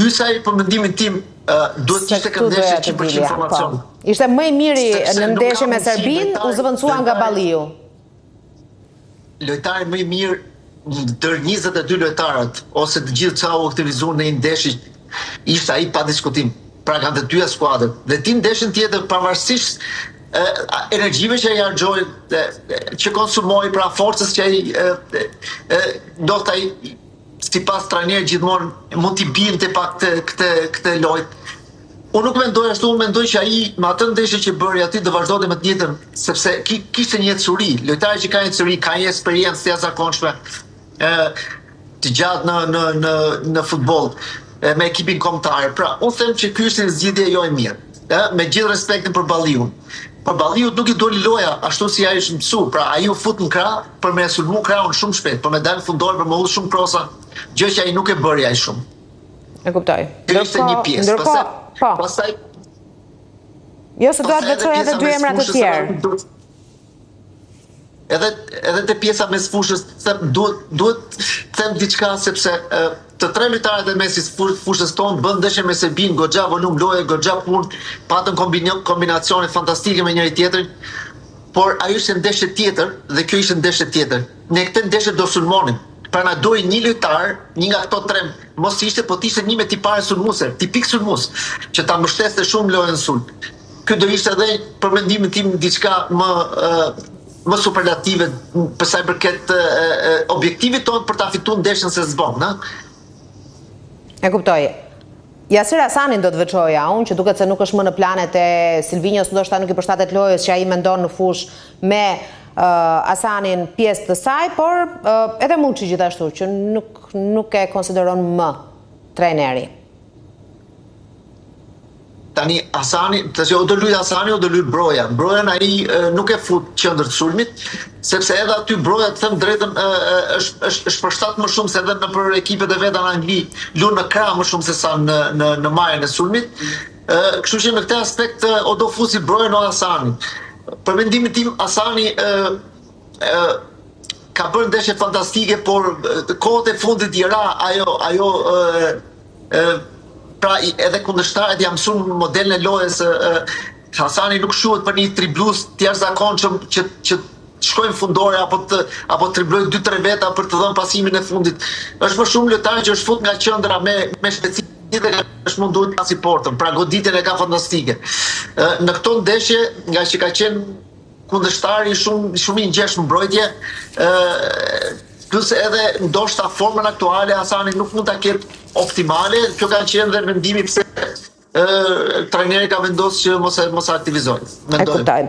Saj për mendimin tim duhet të ishte këndeshje 100% informacion. Ishte më i miri në ndeshje me Serbin, u zëvendësua nga Balliu. Lojtari më i mirë ndër 22 lojtarët ose të gjithë çau aktivizuar në një ndeshje ishte ai pa diskutim. Pra kanë të dyja skuadrat. Dhe ti ndeshjen tjetër pavarësisht energjive që ai harxhoi, që konsumoi, pra forcës që ai ndoshta ai sipas trajnerit gjithmonë mund t'i binte pak këtë lojë. Unë nuk mendoj ashtu, unë mendoj që ai me atë ndeshje që bëri aty do vazhdonte me të njëjtën, sepse kishte një jetësuri. Lojtari që ka një jetësuri, ka një eksperiencë të jashtëzakonshme të gjatë në futboll me ekipin kombëtar. Pra, unë them që ky është një zgjidhje jo e mirë. Me gjithë respektin për Balliun. Por Balliut nuk i doli loja ashtu si ai është mësuar. Pra ai u fut në krah për me sulmu krahun shumë shpejt, për me dalë fundor, për me udhë shumë krosa, gjë që ai nuk e bëri ai shumë. E kuptoj. Kjo ishte një pjesë. Pastaj jo se duhet veçoj edhe dy emra të tjerë. Edhe te pjesa mes fushës duhet them diçka, sepse të tre lojtarët e mesit fushës tonë bën ndeshje me Serbin, goxha volum loje, goxha punë, patën kombinacione fantastike me njëri tjetrin, por ajo ishte ndeshje tjetër dhe kjo ishte ndeshje tjetër. Ne këtë ndeshje do sulmonim. Pra na doi një lojtar, një nga këto tre, mos ishte, po ishte një me tipare sulmuese, tipik sulmues, që ta mbështeste shumë lojën sulm. Ky do ishte edhe për mendimin tim diçka më superlative për sa i përket objektivit tonë për ta fituar ndeshjen se s'bën, na? E kuptoj. Yasir Hasanin do të veçoja unë, që duket se nuk është më në planet e Silvinjos, ndoshta nuk i përshtatet lojës që ai mendon në fush me Hasanin pjesë të saj, por edhe Muçi gjithashtu, që nuk e konsideron më trajneri. Tani Hasani, o do luaj Hasani o do luaj Broja. Brojan ai nuk e fut qendër të sulmit, sepse edhe aty Broja, të them drejtën, është përshtat më shumë se edhe në për ekipet e veta në Angli, luan në krah më shumë se sa në marrjen e sulmit. Kështu që në këtë aspekt o do fusi Brojan o Hasani. Për mendimin tim Hasani ka bërë ndeshje fantastike, por kohët e fundit i ra ajo pra edhe kundërshtarët jam mësuar modelin e lojës. Hasani nuk shuhet për një triblus të jashtëzakonshëm që shkojnë fundore apo triblojnë 2-3 veta për të dhënë pasimin e fundit. Është më shumë lojtar që është fut nga qendra me shpejtësi dhe është munduar të pasi portën. Pra goditjen e ka fantastike. Në këto ndeshje, nga që ka qenë kundërshtari shumë i ngjeshëm mbrojtje, plus edhe ndoshta formën aktuale Hasani nuk mund ta ketë optimale. Kjo ka qenë dhe mendimi pse trajneri ka vendosur që mos aktivizojë. E kuptoj.